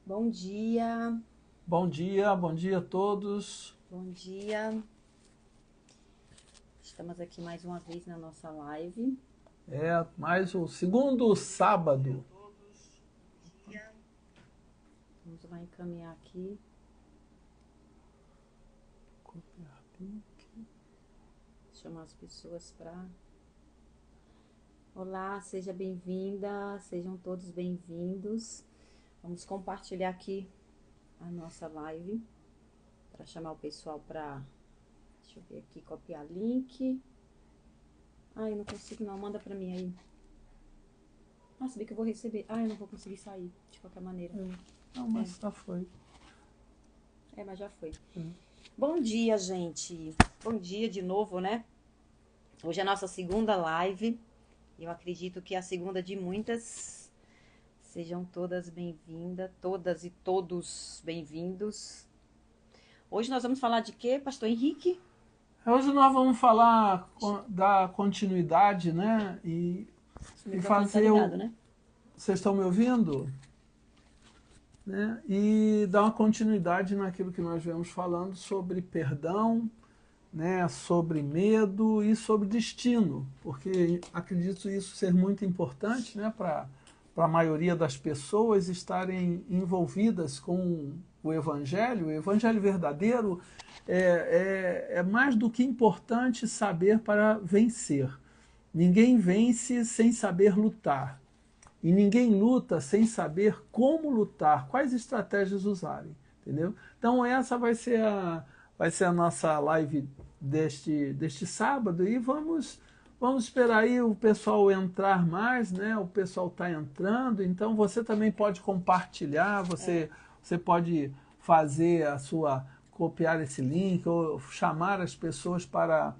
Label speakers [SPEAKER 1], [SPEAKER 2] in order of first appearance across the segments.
[SPEAKER 1] Bom dia,
[SPEAKER 2] Bom dia a todos.
[SPEAKER 1] bom dia. Estamos aqui mais uma vez na nossa live.
[SPEAKER 2] É mais o segundo sábado.
[SPEAKER 1] Vamos lá encaminhar aqui. Chamar as pessoas para... Olá, seja bem-vinda, sejam todos bem-vindos. Vamos compartilhar aqui a nossa live para chamar o pessoal para... Deixa eu ver aqui, copiar link. Ai, não consigo não, manda para mim aí. Ah, se bem que eu vou receber. Ah, eu não vou conseguir sair, de qualquer maneira.
[SPEAKER 2] Não, mas já foi.
[SPEAKER 1] Mas já foi. Bom dia, gente. Bom dia de novo, né? Hoje é a nossa segunda live. Eu acredito que é a segunda de muitas. Sejam todas bem-vindas, todas e todos bem-vindos. Hoje nós vamos falar de quê, Pastor Henrique?
[SPEAKER 2] Hoje nós vamos falar da continuidade, né? E fazer
[SPEAKER 1] ligado, né?
[SPEAKER 2] Vocês estão me ouvindo? Né? E dar uma continuidade naquilo que nós viemos falando sobre perdão, né? Sobre medo e sobre destino, porque acredito isso ser muito importante, né? Para a maioria das pessoas estarem envolvidas com o Evangelho verdadeiro é mais do que importante saber para vencer. Ninguém vence sem saber lutar. E ninguém luta sem saber como lutar, quais estratégias usarem, entendeu? Então essa vai ser a nossa live deste sábado e vamos esperar aí o pessoal entrar mais, né? O pessoal está entrando, então você também pode compartilhar, você pode fazer copiar esse link ou chamar as pessoas para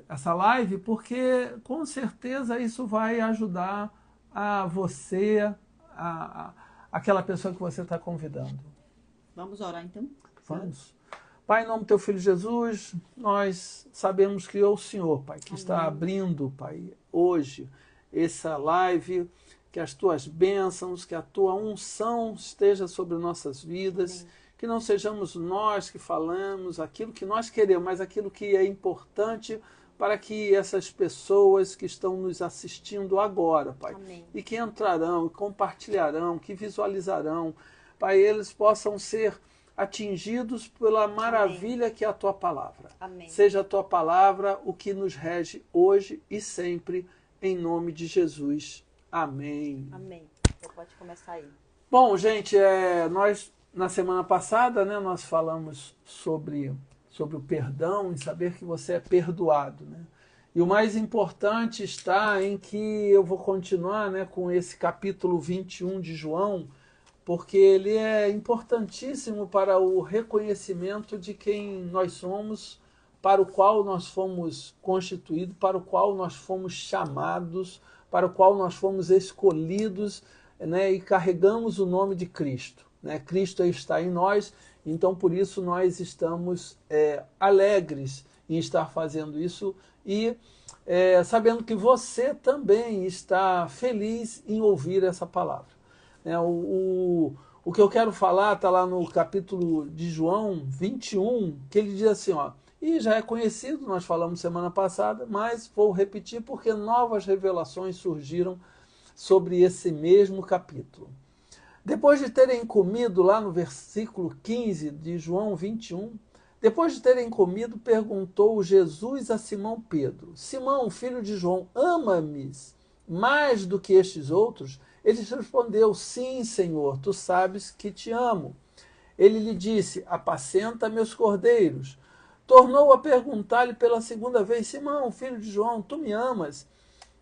[SPEAKER 2] essa live, porque com certeza isso vai ajudar a você, aquela pessoa que você está convidando.
[SPEAKER 1] Vamos orar então?
[SPEAKER 2] Vamos. Pai, em nome do teu Filho Jesus, nós sabemos que é o Senhor, Pai, que está abrindo, Pai, hoje, essa live, que as tuas bênçãos, que a tua unção esteja sobre nossas vidas, amém. Que não sejamos nós que falamos aquilo que nós queremos, mas aquilo que é importante para que essas pessoas que estão nos assistindo agora, Pai, amém. E que entrarão, compartilharão, que visualizarão, Pai, eles possam ser atingidos pela maravilha amém. Que é a tua palavra. Amém. Seja a tua palavra o que nos rege hoje e sempre, em nome de Jesus. Amém.
[SPEAKER 1] Amém. Você pode começar aí.
[SPEAKER 2] Bom, gente, nós na semana passada, né, nós falamos sobre o perdão e saber que você é perdoado, né? E o mais importante está em que eu vou continuar, né, com esse capítulo 21 de João, porque ele é importantíssimo para o reconhecimento de quem nós somos, para o qual nós fomos constituídos, para o qual nós fomos chamados, para o qual nós fomos escolhidos, né, e carregamos o nome de Cristo. Né? Cristo está em nós, então por isso nós estamos alegres em estar fazendo isso e sabendo que você também está feliz em ouvir essa palavra. O que eu quero falar está lá no capítulo de João 21, que ele diz assim, ó, e já é conhecido, nós falamos semana passada, mas vou repetir porque novas revelações surgiram sobre esse mesmo capítulo. Depois de terem comido, lá no versículo 15 de João 21, depois de terem comido, perguntou Jesus a Simão Pedro, Simão, filho de João, ama-me mais do que estes outros? Ele respondeu, sim, Senhor, tu sabes que te amo. Ele lhe disse, apacenta meus cordeiros. Tornou a perguntar-lhe pela segunda vez, Simão, filho de João, tu me amas?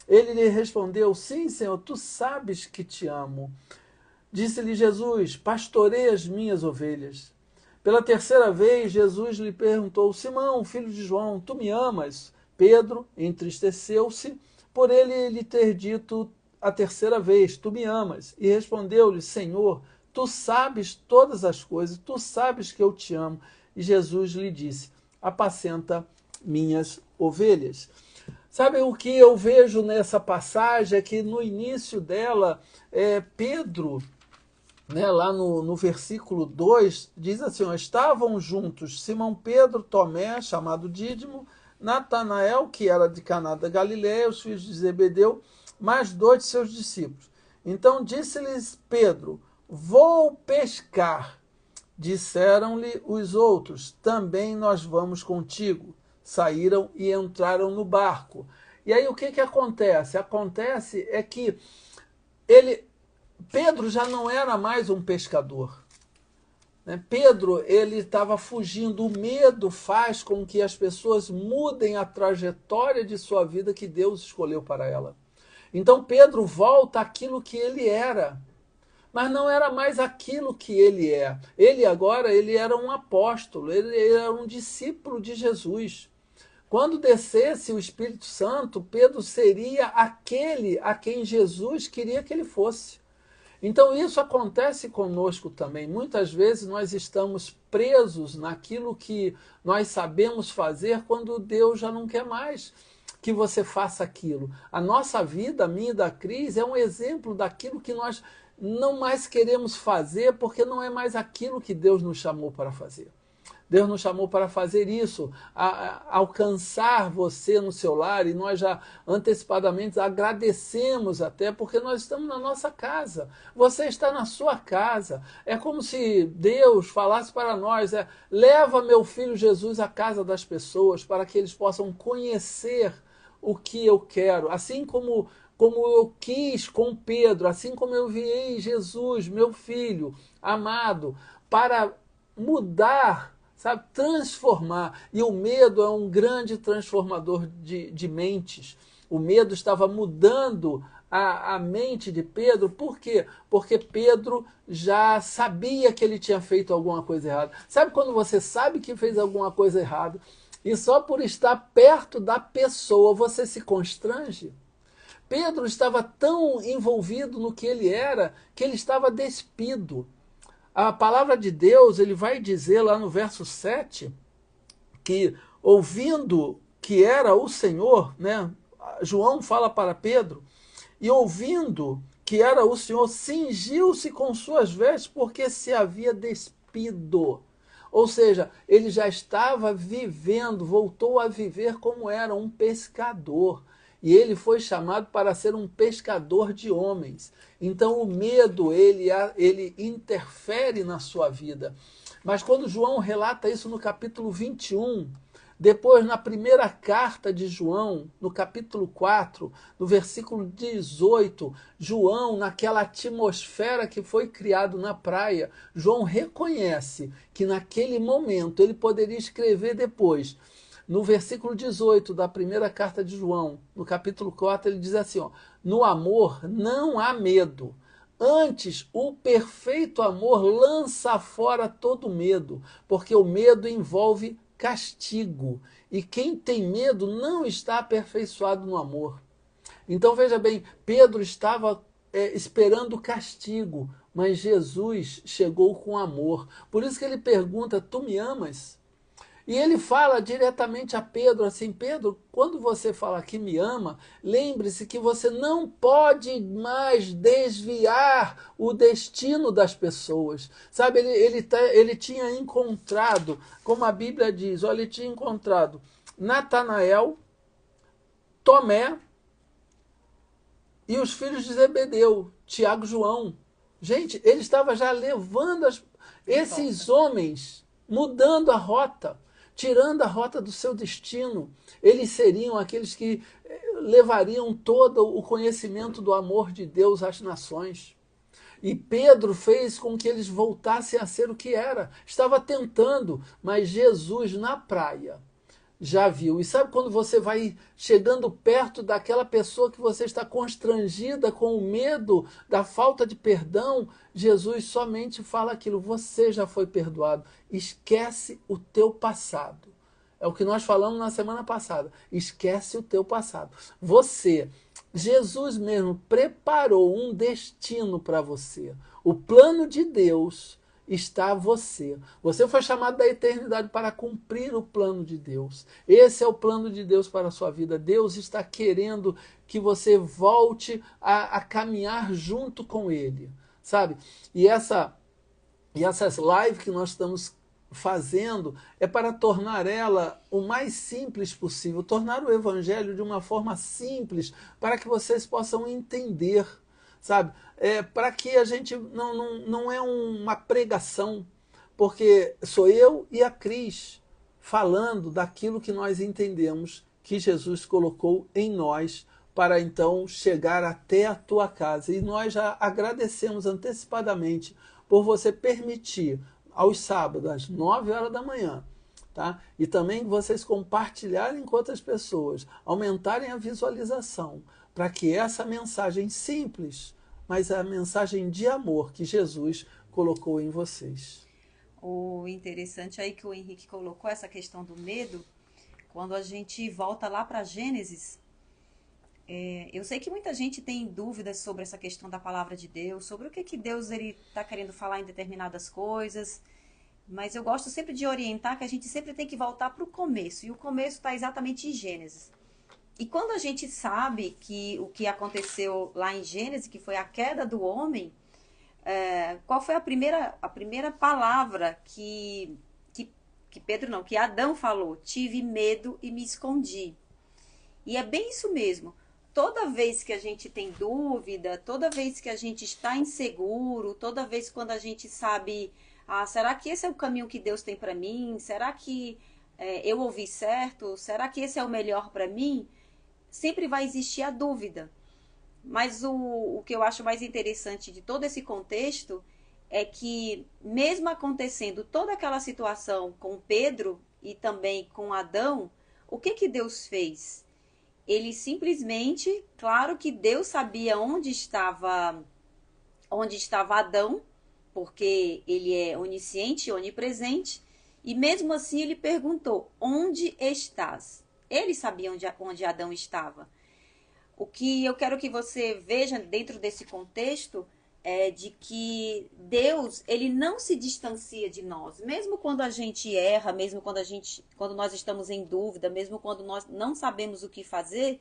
[SPEAKER 2] Ele lhe respondeu, sim, Senhor, tu sabes que te amo. Disse-lhe Jesus, pastoreia as minhas ovelhas. Pela terceira vez, Jesus lhe perguntou, Simão, filho de João, tu me amas? Pedro entristeceu-se por ele lhe ter dito a terceira vez, tu me amas? E respondeu-lhe, Senhor, tu sabes todas as coisas, tu sabes que eu te amo. E Jesus lhe disse, apacenta minhas ovelhas. Sabe o que eu vejo nessa passagem é que no início dela, Pedro, né, lá no versículo 2, diz assim, ó, estavam juntos Simão Pedro, Tomé, chamado Dídimo, Natanael, que era de Caná da Galileia, os filhos de Zebedeu, mais 2 de seus discípulos. Então disse-lhes Pedro, vou pescar. Disseram-lhe os outros, também nós vamos contigo. Saíram e entraram no barco. E aí o que acontece? Acontece é que Pedro já não era mais um pescador. Né? Pedro, ele estava fugindo. O medo faz com que as pessoas mudem a trajetória de sua vida que Deus escolheu para ela. Então Pedro volta àquilo que ele era. Mas não era mais aquilo que ele é. Ele agora, ele era um apóstolo, ele era um discípulo de Jesus. Quando descesse o Espírito Santo, Pedro seria aquele a quem Jesus queria que ele fosse. Então isso acontece conosco também. Muitas vezes nós estamos presos naquilo que nós sabemos fazer quando Deus já não quer mais que você faça aquilo. A nossa vida, a minha e da Cris, é um exemplo daquilo que nós não mais queremos fazer porque não é mais aquilo que Deus nos chamou para fazer. Deus nos chamou para fazer isso, alcançar você no seu lar, e nós já antecipadamente agradecemos até, porque nós estamos na nossa casa. Você está na sua casa. É como se Deus falasse para nós, leva meu filho Jesus à casa das pessoas, para que eles possam conhecer o que eu quero. Assim como eu quis com Pedro, assim como eu enviei Jesus, meu filho amado, para mudar, sabe, transformar. E o medo é um grande transformador de mentes. O medo estava mudando a mente de Pedro. Por quê? Porque Pedro já sabia que ele tinha feito alguma coisa errada. Sabe quando você sabe que fez alguma coisa errada e só por estar perto da pessoa você se constrange? Pedro estava tão envolvido no que ele era que ele estava despido. A palavra de Deus, ele vai dizer lá no verso 7, que ouvindo que era o Senhor, né? João fala para Pedro, e ouvindo que era o Senhor, cingiu-se com suas vestes porque se havia despido. Ou seja, ele já estava vivendo, voltou a viver como era um pescador. E ele foi chamado para ser um pescador de homens. Então o medo, ele interfere na sua vida. Mas quando João relata isso no capítulo 21, depois na primeira carta de João, no capítulo 4, no versículo 18, João, naquela atmosfera que foi criado na praia, João reconhece que naquele momento ele poderia escrever depois. No versículo 18 da primeira carta de João, no capítulo 4, ele diz assim, ó, no amor não há medo, antes o perfeito amor lança fora todo medo, porque o medo envolve castigo, e quem tem medo não está aperfeiçoado no amor. Então veja bem, Pedro estava esperando castigo, mas Jesus chegou com amor. Por isso que ele pergunta, tu me amas? E ele fala diretamente a Pedro assim, Pedro, quando você fala que me ama, lembre-se que você não pode mais desviar o destino das pessoas. Sabe, ele tinha encontrado, como a Bíblia diz, olha, ele tinha encontrado Natanael, Tomé e os filhos de Zebedeu, Tiago e João. Gente, ele estava já levando esses homens, mudando a rota, tirando a rota do seu destino. Eles seriam aqueles que levariam todo o conhecimento do amor de Deus às nações. E Pedro fez com que eles voltassem a ser o que era. Estava tentando, mas Jesus na praia já viu. E sabe quando você vai chegando perto daquela pessoa que você está constrangida com o medo da falta de perdão, Jesus somente fala aquilo, você já foi perdoado. Esquece o teu passado. É o que nós falamos na semana passada. Esquece o teu passado. Jesus mesmo preparou um destino para você. O plano de Deus está você. Você foi chamado da eternidade para cumprir o plano de Deus. Esse é o plano de Deus para a sua vida. Deus está querendo que você volte a caminhar junto com Ele, sabe? E essas lives que nós estamos fazendo é para tornar ela o mais simples possível, tornar o evangelho de uma forma simples, para que vocês possam entender, sabe? Para que a gente não é uma pregação, porque sou eu e a Cris falando daquilo que nós entendemos que Jesus colocou em nós para então chegar até a tua casa. E nós já agradecemos antecipadamente por você permitir aos sábados, às 9 horas da manhã, tá? E também vocês compartilharem com outras pessoas, aumentarem a visualização, para que essa mensagem simples, mas a mensagem de amor que Jesus colocou em vocês.
[SPEAKER 1] O interessante aí que o Henrique colocou, essa questão do medo, quando a gente volta lá para Gênesis, eu sei que muita gente tem dúvidas sobre essa questão da palavra de Deus, sobre o que Deus está querendo falar em determinadas coisas, mas eu gosto sempre de orientar que a gente sempre tem que voltar para o começo, e o começo está exatamente em Gênesis. E quando a gente sabe que o que aconteceu lá em Gênesis, que foi a queda do homem, qual foi a primeira palavra que Adão falou? Tive medo e me escondi. E é bem isso mesmo. Toda vez que a gente tem dúvida, toda vez que a gente está inseguro, toda vez quando a gente sabe, será que esse é o caminho que Deus tem para mim? Será que eu ouvi certo? Será que esse é o melhor para mim? Sempre vai existir a dúvida. Mas o que eu acho mais interessante de todo esse contexto é que, mesmo acontecendo toda aquela situação com Pedro e também com Adão, o que Deus fez? Ele simplesmente, claro que Deus sabia onde estava Adão, porque ele é onisciente e onipresente, e mesmo assim ele perguntou, onde estás? Ele sabia onde Adão estava. O que eu quero que você veja dentro desse contexto é de que Deus, ele não se distancia de nós, mesmo quando a gente erra, mesmo quando nós estamos em dúvida, mesmo quando nós não sabemos o que fazer,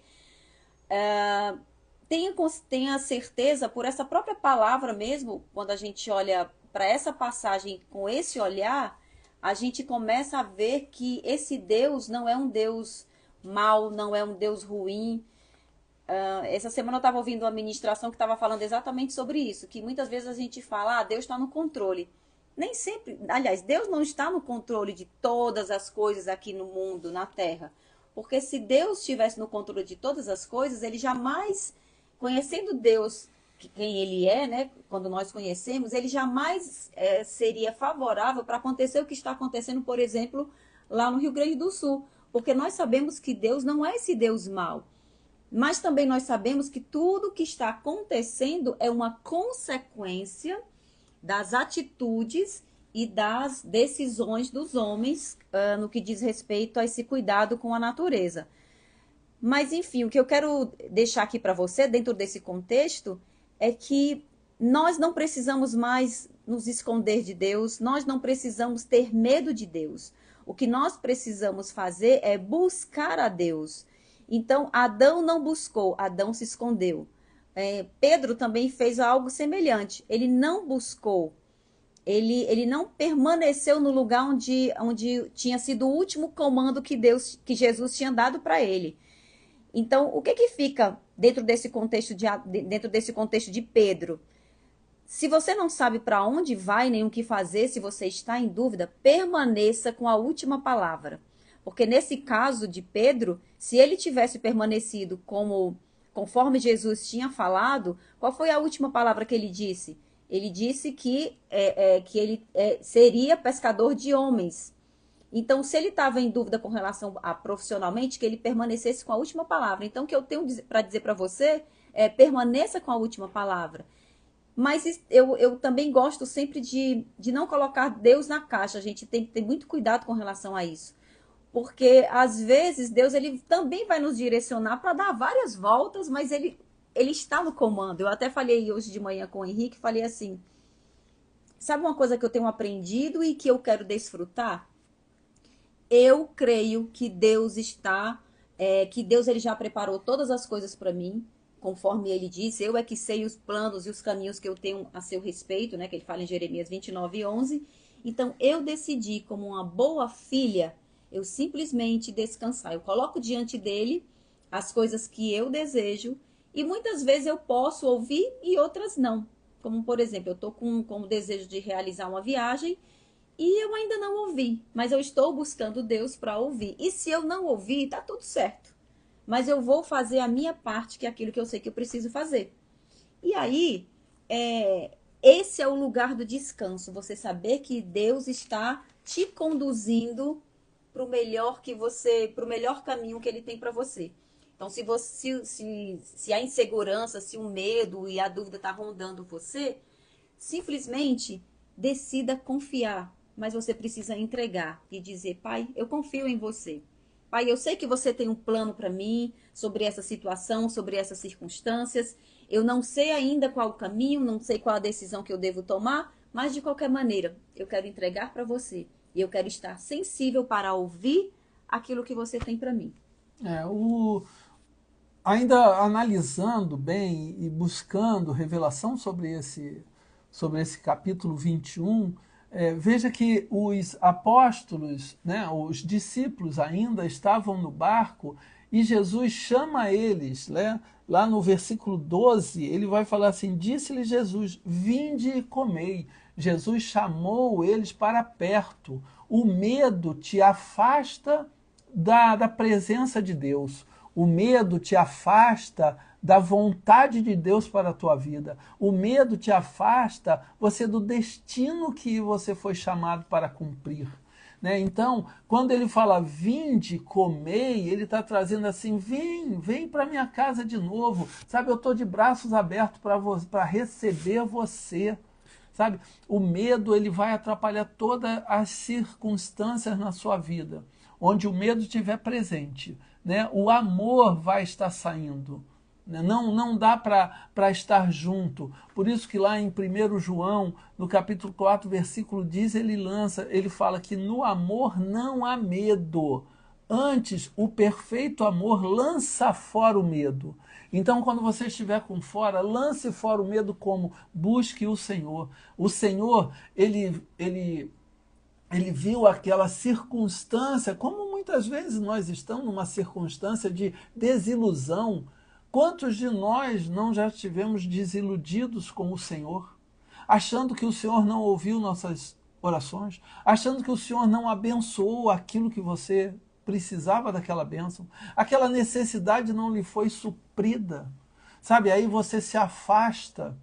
[SPEAKER 1] tenha certeza, por essa própria palavra mesmo, quando a gente olha para essa passagem com esse olhar, a gente começa a ver que esse Deus não é um Deus mau, não é um Deus ruim. Essa semana eu estava ouvindo uma ministração que estava falando exatamente sobre isso, que muitas vezes a gente fala, Deus está no controle. Nem sempre, aliás, Deus não está no controle de todas as coisas aqui no mundo, na Terra. Porque se Deus estivesse no controle de todas as coisas, ele jamais, conhecendo Deus, quem ele é, né, quando nós conhecemos, ele jamais seria favorável para acontecer o que está acontecendo, por exemplo, lá no Rio Grande do Sul. Porque nós sabemos que Deus não é esse Deus mau. Mas também nós sabemos que tudo que está acontecendo é uma consequência das atitudes e das decisões dos homens no que diz respeito a esse cuidado com a natureza. Mas, enfim, o que eu quero deixar aqui para você, dentro desse contexto, é que nós não precisamos mais nos esconder de Deus, nós não precisamos ter medo de Deus. O que nós precisamos fazer é buscar a Deus. Então, Adão não buscou, Adão se escondeu. Pedro também fez algo semelhante. Ele não buscou, ele não permaneceu no lugar onde tinha sido o último comando que Jesus tinha dado para ele. Então, o que fica dentro desse contexto de Pedro? Se você não sabe para onde vai nem o que fazer, se você está em dúvida, permaneça com a última palavra. Porque nesse caso de Pedro, se ele tivesse permanecido conforme Jesus tinha falado, qual foi a última palavra que ele disse? Ele disse que ele seria pescador de homens. Então, se ele estava em dúvida com relação a profissionalmente, que ele permanecesse com a última palavra. Então, o que eu tenho para dizer para você é permaneça com a última palavra. Mas eu também gosto sempre de não colocar Deus na caixa. A gente tem que ter muito cuidado com relação a isso. Porque, às vezes, Deus ele também vai nos direcionar para dar várias voltas, mas ele está no comando. Eu até falei hoje de manhã com o Henrique, falei assim, Sabe uma coisa que eu tenho aprendido e que eu quero desfrutar? Eu creio que Deus que Deus ele já preparou todas as coisas para mim, conforme ele disse, eu é que sei os planos e os caminhos que eu tenho a seu respeito, né, que ele fala em Jeremias 29:11. Então eu decidi, como uma boa filha, eu simplesmente descansar. Eu coloco diante dele as coisas que eu desejo e muitas vezes eu posso ouvir e outras não. Como, por exemplo, eu estou com o desejo de realizar uma viagem e eu ainda não ouvi, mas eu estou buscando Deus para ouvir. E se eu não ouvir, tá tudo certo. Mas eu vou fazer a minha parte, que é aquilo que eu sei que eu preciso fazer. E aí, esse é o lugar do descanso. Você saber que Deus está te conduzindo para o melhor para o melhor caminho que Ele tem para você. Então, se a insegurança, se o medo e a dúvida está rondando você, simplesmente decida confiar, mas você precisa entregar e dizer: Pai, eu confio em você. Pai, eu sei que você tem um plano para mim sobre essa situação, sobre essas circunstâncias. Eu não sei ainda qual o caminho, não sei qual a decisão que eu devo tomar, mas de qualquer maneira, eu quero entregar para você. E eu quero estar sensível para ouvir aquilo que você tem para mim.
[SPEAKER 2] Ainda analisando bem e buscando revelação sobre esse capítulo 21, veja que os apóstolos, né, os discípulos ainda estavam no barco e Jesus chama eles, né, lá no versículo 12, ele vai falar assim: disse-lhe Jesus, vinde e comei. Jesus chamou eles para perto. O medo te afasta da presença de Deus. O medo te afasta da vontade de Deus para a tua vida. O medo te afasta você do destino que você foi chamado para cumprir. Né? Então, quando ele fala vinde, comei, ele está trazendo assim: vem para minha casa de novo. Sabe, eu estou de braços abertos para receber você. Sabe, o medo ele vai atrapalhar todas as circunstâncias na sua vida. Onde o medo estiver presente, né, o amor vai estar saindo. Não dá para estar junto. Por isso que lá em 1 João, no capítulo 4, versículo 10, ele fala que no amor não há medo. Antes, o perfeito amor lança fora o medo. Então, quando você estiver com fora, lance fora o medo como? Busque o Senhor. O Senhor, ele viu aquela circunstância, como muitas vezes nós estamos numa circunstância de desilusão. Quantos de nós não já estivemos desiludidos com o Senhor? Achando que o Senhor não ouviu nossas orações? Achando que o Senhor não abençoou aquilo que você precisava daquela bênção? Aquela necessidade não lhe foi suprida? Sabe, aí você se afasta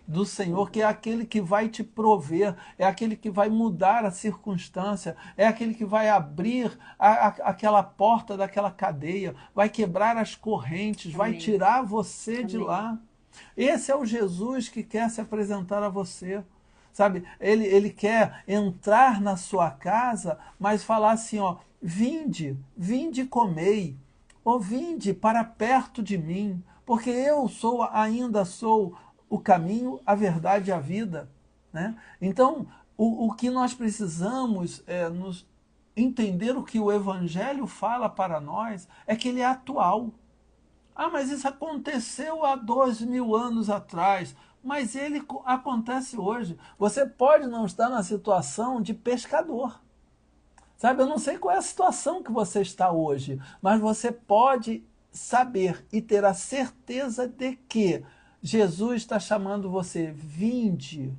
[SPEAKER 2] do Senhor, que é aquele que vai te prover, é aquele que vai mudar a circunstância, é aquele que vai abrir aquela porta daquela cadeia, vai quebrar as correntes, vai tirar você de lá. Esse é o Jesus que quer se apresentar a você. Sabe, ele quer entrar na sua casa, mas falar assim, ó: vinde e comei, ou vinde para perto de mim, porque eu ainda sou o caminho, a verdade e a vida. Né? Então, o que nós precisamos nos entender, o que o Evangelho fala para nós, é que ele é atual. Ah, mas isso aconteceu há 2000 anos atrás. Mas ele acontece hoje. Você pode não estar na situação de pescador. Sabe, eu não sei qual é a situação que você está hoje, mas você pode saber e ter a certeza de que Jesus está chamando você: vinde,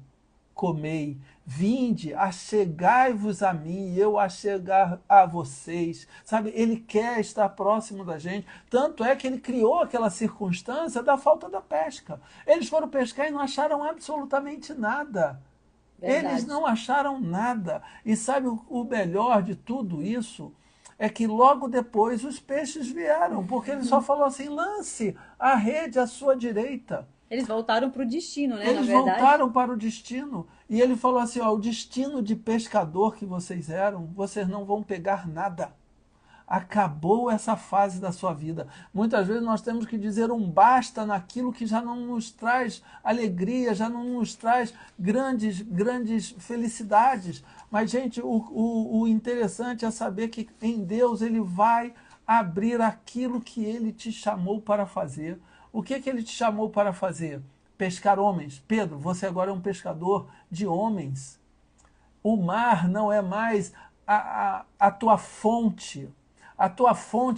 [SPEAKER 2] comei, vinde, achegai-vos a mim, e eu achegar a vocês. Sabe, ele quer estar próximo da gente. Tanto é que ele criou aquela circunstância da falta da pesca. Eles foram pescar e não acharam absolutamente nada. Verdade. Eles não acharam nada. E sabe o melhor de tudo isso? É que logo depois os peixes vieram, porque ele só falou assim: lance a rede à sua direita.
[SPEAKER 1] Eles voltaram para o destino, né?
[SPEAKER 2] Eles voltaram para o destino. E ele falou assim: ó, o destino de pescador que vocês eram, vocês não vão pegar nada. Acabou essa fase da sua vida. Muitas vezes nós temos que dizer um basta naquilo que já não nos traz alegria, já não nos traz grandes felicidades. Mas, gente, o interessante é saber que em Deus Ele vai abrir aquilo que Ele te chamou para fazer. O que Ele te chamou para fazer? Pescar homens. Pedro, você agora é um pescador de homens. O mar não é mais a tua fonte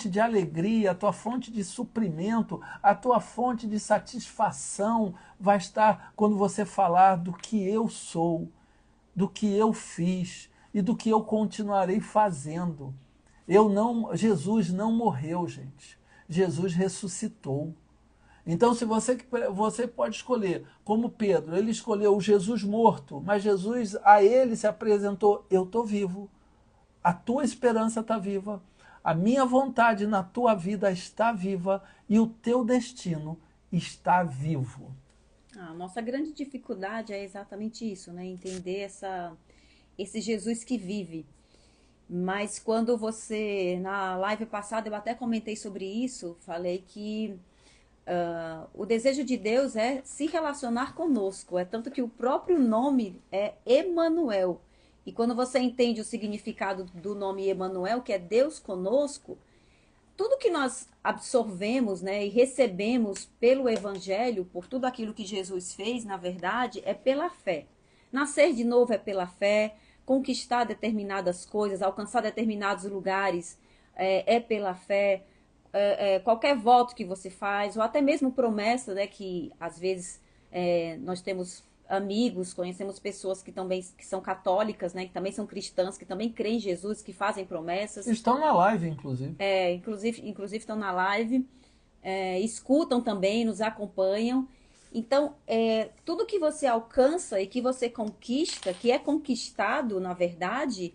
[SPEAKER 2] de alegria, a tua fonte de suprimento, a tua fonte de satisfação vai estar quando você falar do que eu sou, do que eu fiz e do que eu continuarei fazendo. Jesus não morreu, gente. Jesus ressuscitou. Então, se você pode escolher, como Pedro, ele escolheu o Jesus morto, mas Jesus a ele se apresentou: eu estou vivo, a tua esperança está viva, a minha vontade na tua vida está viva e o teu destino está vivo.
[SPEAKER 1] A nossa grande dificuldade é exatamente isso, né? Entender esse Jesus que vive. Mas quando na live passada eu até comentei sobre isso, falei que o desejo de Deus é se relacionar conosco, é tanto que o próprio nome é Emanuel. E quando você entende o significado do nome Emanuel, que é Deus conosco, tudo que nós absorvemos, né, e recebemos pelo Evangelho, por tudo aquilo que Jesus fez, na verdade, é pela fé. Nascer de novo é pela fé, conquistar determinadas coisas, alcançar determinados lugares é pela fé. Qualquer voto que você faz, ou até mesmo promessa, né, que às vezes nós temos amigos, conhecemos pessoas que são católicas, né, que também são cristãs, que também creem em Jesus, que fazem promessas.
[SPEAKER 2] Estão na live, inclusive.
[SPEAKER 1] Inclusive estão na live, escutam também, nos acompanham. Então, tudo que você alcança e que você conquista, que é conquistado, na verdade,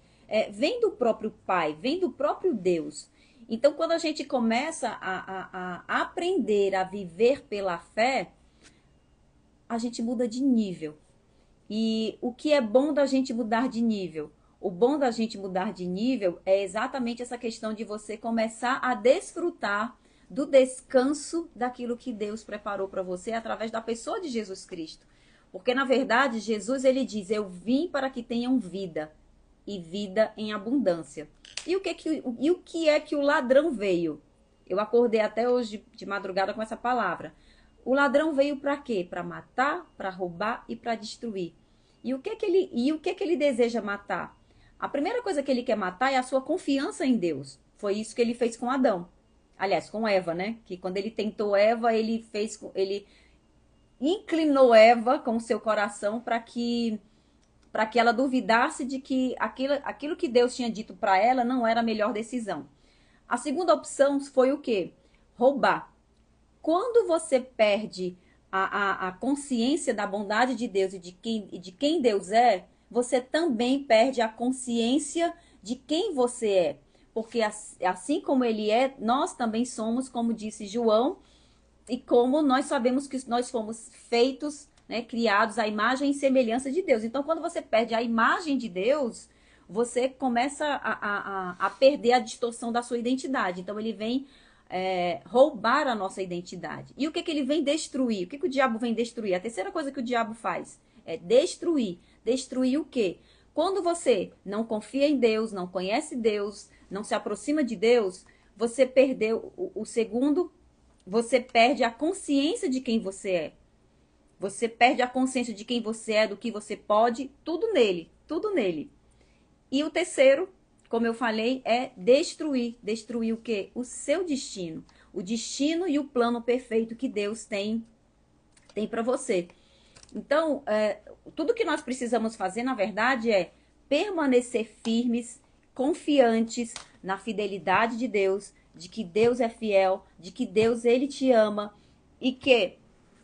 [SPEAKER 1] vem do próprio Pai, vem do próprio Deus. Então, quando a gente começa a aprender a viver pela fé, a gente muda de nível. E o que é bom da gente mudar de nível? O bom da gente mudar de nível é exatamente essa questão de você começar a desfrutar do descanso daquilo que Deus preparou para você através da pessoa de Jesus Cristo. Porque, na verdade, Jesus ele diz: eu vim para que tenham vida, e vida em abundância. E o que é que o ladrão veio? Eu acordei até hoje de madrugada com essa palavra. O ladrão veio para quê? Para matar, para roubar e para destruir. E o que que ele deseja matar? A primeira coisa que ele quer matar é a sua confiança em Deus. Foi isso que ele fez com Adão. Aliás, com Eva, né? Que quando ele tentou Eva, ele inclinou Eva com o seu coração para que ela duvidasse de que aquilo que Deus tinha dito para ela não era a melhor decisão. A segunda opção foi o quê? Roubar. Quando você perde a consciência da bondade de Deus e de quem Deus é, você também perde a consciência de quem você é. Porque assim como ele é, nós também somos, como disse João, e como nós sabemos que nós fomos feitos, né, criados à imagem e semelhança de Deus. Então, quando você perde a imagem de Deus, você começa a perder a distorção da sua identidade. Então, ele vem roubar a nossa identidade. E o que ele vem destruir? O que o diabo vem destruir? A terceira coisa que o diabo faz é destruir. Destruir o quê? Quando você não confia em Deus, não conhece Deus, não se aproxima de Deus, você perdeu o segundo, você perde a consciência de quem você é. Você perde a consciência de quem você é, do que você pode, tudo nele, tudo nele. E o terceiro, como eu falei, é destruir. Destruir o quê? O seu destino. O destino e o plano perfeito que Deus tem para você. Então, tudo que nós precisamos fazer, na verdade, é permanecer firmes, confiantes na fidelidade de Deus, de que Deus é fiel, de que Deus, ele te ama e que,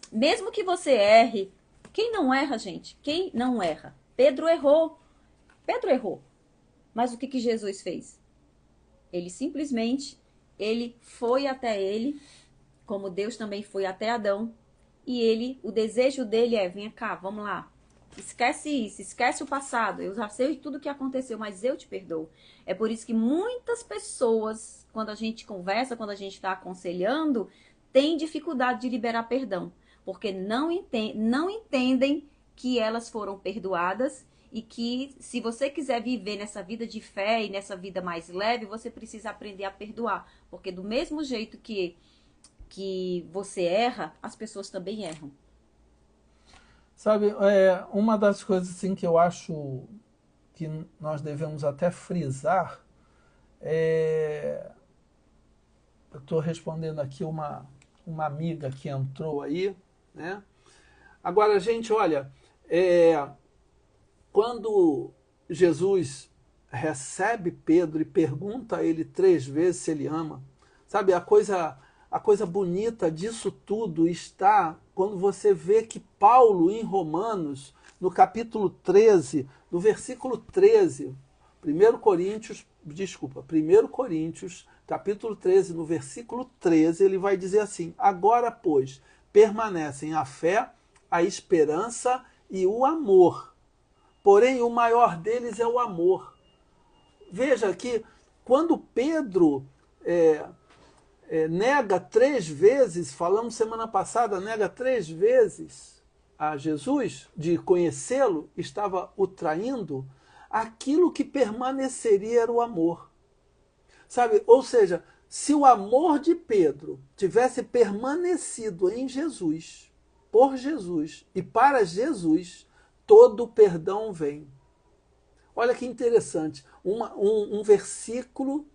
[SPEAKER 1] mesmo que você erre, quem não erra, gente? Quem não erra? Pedro errou. Pedro errou. Mas o que Jesus fez? Ele simplesmente, ele foi até ele, como Deus também foi até Adão, e o desejo dele é: vem cá, vamos lá. Esquece isso, esquece o passado. Eu já sei tudo o que aconteceu, mas eu te perdoo. É por isso que muitas pessoas quando a gente conversa, quando a gente está aconselhando, têm dificuldade de liberar perdão, porque não entendem que elas foram perdoadas e que se você quiser viver nessa vida de fé e nessa vida mais leve, você precisa aprender a perdoar, porque do mesmo jeito que você erra, as pessoas também erram.
[SPEAKER 2] Sabe, uma das coisas assim, que eu acho que nós devemos até frisar, eu estou respondendo aqui uma amiga que entrou aí, né? Agora, gente, olha, quando Jesus recebe Pedro e pergunta a ele 3 vezes se ele ama, sabe, a coisa bonita disso tudo está quando você vê que Paulo, em Romanos, no capítulo 13, no versículo 13, 1 Coríntios, capítulo 13, no versículo 13, ele vai dizer assim: agora, pois, permanecem a fé, a esperança e o amor. Porém, o maior deles é o amor. Veja que quando Pedro nega 3 vezes, falamos semana passada, nega 3 vezes a Jesus, de conhecê-lo, estava o traindo, aquilo que permaneceria era o amor. Sabe? Ou seja, se o amor de Pedro tivesse permanecido em Jesus, por Jesus e para Jesus, todo o perdão vem. Olha que interessante, um versículo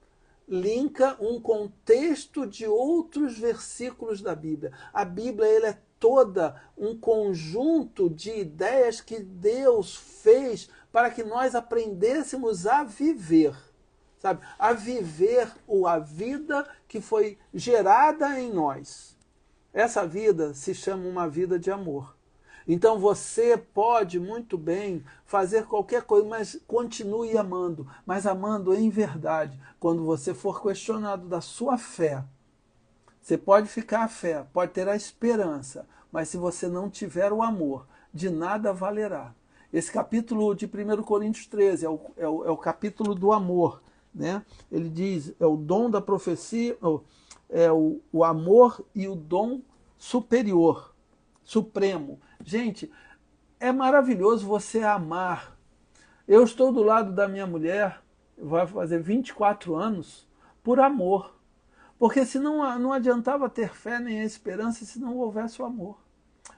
[SPEAKER 2] linka um contexto de outros versículos da Bíblia. A Bíblia ela é toda um conjunto de ideias que Deus fez para que nós aprendêssemos a viver, sabe? A viver a vida que foi gerada em nós. Essa vida se chama uma vida de amor. Então você pode muito bem fazer qualquer coisa, mas continue amando, mas amando em verdade. Quando você for questionado da sua fé, você pode ficar a fé, pode ter a esperança, mas se você não tiver o amor, de nada valerá. Esse capítulo de 1 Coríntios 13 é o capítulo do amor, né? Ele diz, é o dom da profecia, é o amor e o dom superior, supremo. Gente, é maravilhoso você amar. Eu estou do lado da minha mulher, vai fazer 24 anos, por amor. Porque senão não adiantava ter fé nem a esperança se não houvesse o amor.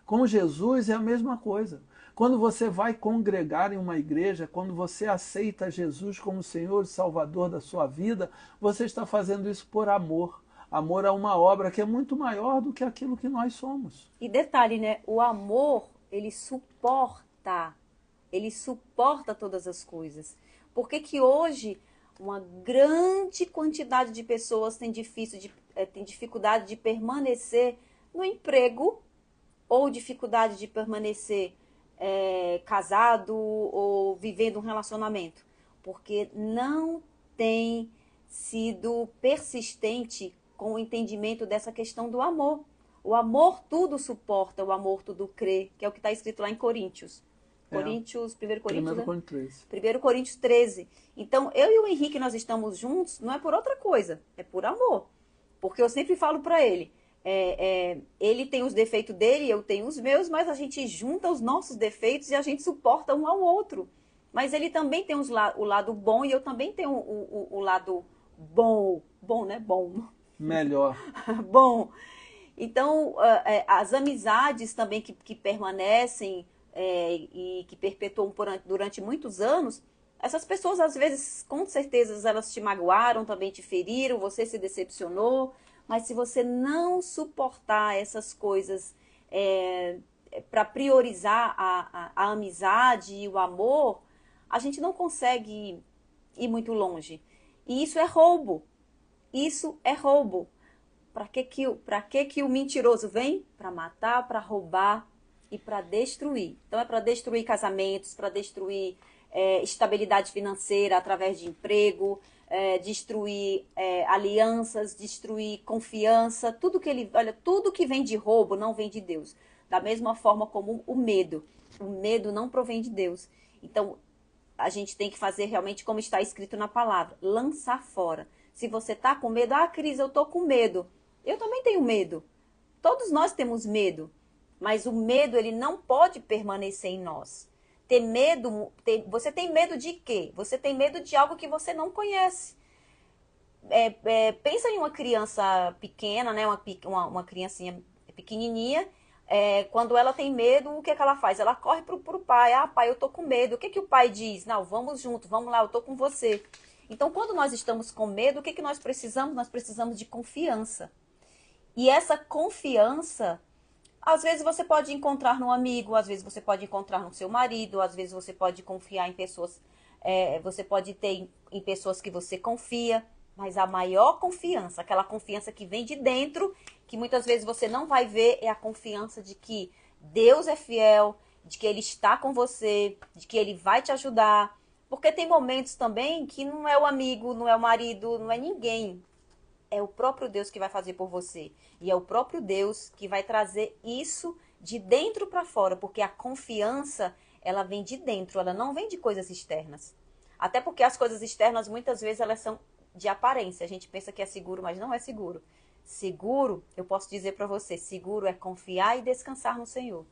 [SPEAKER 2] Com Jesus é a mesma coisa. Quando você vai congregar em uma igreja, quando você aceita Jesus como Senhor e Salvador da sua vida, você está fazendo isso por amor. Amor a uma obra que é muito maior do que aquilo que nós somos.
[SPEAKER 1] E detalhe, né? O amor, ele suporta todas as coisas. Por que que hoje uma grande quantidade de pessoas tem dificuldade de permanecer no emprego ou dificuldade de permanecer casado ou vivendo um relacionamento? Porque não tem sido persistente com o entendimento dessa questão do amor. O amor tudo suporta, o amor tudo crê, que é o que está escrito lá em Coríntios. 1 Coríntios, né? 1 Coríntios 13. Então, eu e o Henrique, nós estamos juntos, não é por outra coisa, é por amor. Porque eu sempre falo para ele, ele tem os defeitos dele, eu tenho os meus, mas a gente junta os nossos defeitos e a gente suporta um ao outro. Mas ele também tem o lado bom e eu também tenho o lado bom, né? Bom.
[SPEAKER 2] Melhor.
[SPEAKER 1] Bom, então as amizades também que permanecem e que perpetuam durante muitos anos, essas pessoas às vezes, com certeza, elas te magoaram, também te feriram, você se decepcionou, mas se você não suportar essas coisas para priorizar a amizade e o amor, a gente não consegue ir muito longe. E isso é roubo. Isso é roubo. Para que o mentiroso vem? Para matar, para roubar e para destruir. Então é para destruir casamentos, para destruir estabilidade financeira através de emprego, destruir alianças, destruir confiança. Tudo que vem de roubo não vem de Deus. Da mesma forma como o medo. O medo não provém de Deus. Então a gente tem que fazer realmente como está escrito na palavra, lançar fora. Se você está com medo, Cris, eu estou com medo. Eu também tenho medo. Todos nós temos medo. Mas o medo, ele não pode permanecer em nós. Ter medo, você tem medo de quê? Você tem medo de algo que você não conhece. Pensa em uma criança pequena, né? Uma criancinha pequenininha. Quando ela tem medo, o que é que ela faz? Ela corre pro pai. Pai, eu tô com medo. O que é que o pai diz? Não, vamos junto, vamos lá, eu tô com você. Então, quando nós estamos com medo, o que é que nós precisamos? Nós precisamos de confiança. E essa confiança, às vezes você pode encontrar num amigo, às vezes você pode encontrar no seu marido, às vezes você pode confiar em pessoas, você pode ter em pessoas que você confia, mas a maior confiança, aquela confiança que vem de dentro, que muitas vezes você não vai ver, é a confiança de que Deus é fiel, de que Ele está com você, de que Ele vai te ajudar. Porque tem momentos também que não é o amigo, não é o marido, não é ninguém. É o próprio Deus que vai fazer por você. E é o próprio Deus que vai trazer isso de dentro para fora. Porque a confiança, ela vem de dentro, ela não vem de coisas externas. Até porque as coisas externas, muitas vezes, elas são de aparência. A gente pensa que é seguro, mas não é seguro. Seguro, eu posso dizer para você, seguro é confiar e descansar no Senhor.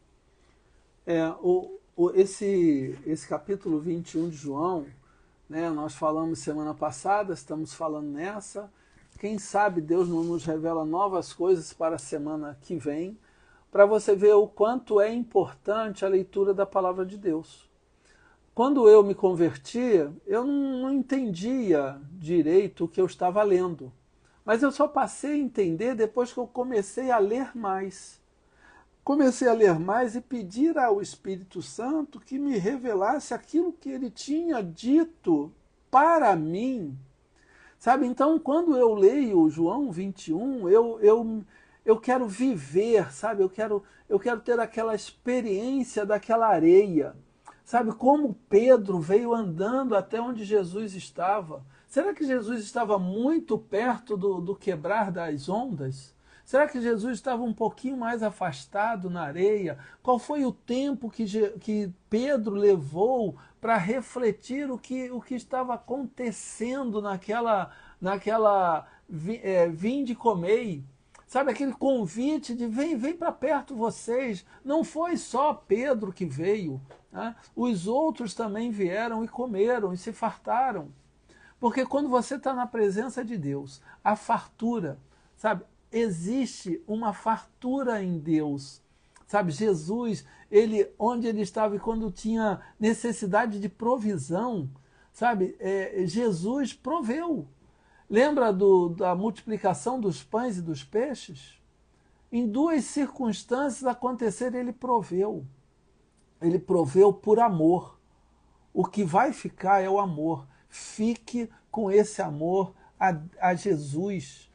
[SPEAKER 2] Esse capítulo 21 de João, né, nós falamos semana passada, estamos falando nessa. Quem sabe Deus não nos revela novas coisas para a semana que vem, para você ver o quanto é importante a leitura da palavra de Deus. Quando eu me converti, eu não entendia direito o que eu estava lendo. Mas eu só passei a entender depois que eu comecei a ler mais. Comecei a ler mais e pedir ao Espírito Santo que me revelasse aquilo que ele tinha dito para mim. Sabe, então quando eu leio João 21, eu quero viver, sabe, eu quero ter aquela experiência daquela areia. Sabe, como Pedro veio andando até onde Jesus estava. Será que Jesus estava muito perto do quebrar das ondas? Será que Jesus estava um pouquinho mais afastado na areia? Qual foi o tempo que Pedro levou para refletir o que estava acontecendo naquela vinde e comei? Sabe, aquele convite de vem para perto vocês. Não foi só Pedro que veio. Né? Os outros também vieram e comeram e se fartaram. Porque quando você está na presença de Deus, a fartura, sabe, existe uma fartura em Deus. Sabe, Jesus, onde ele estava e quando tinha necessidade de provisão, sabe, Jesus proveu. Lembra da multiplicação dos pães e dos peixes? Em duas circunstâncias aconteceram, ele proveu. Ele proveu por amor. O que vai ficar é o amor. Fique com esse amor a Jesus.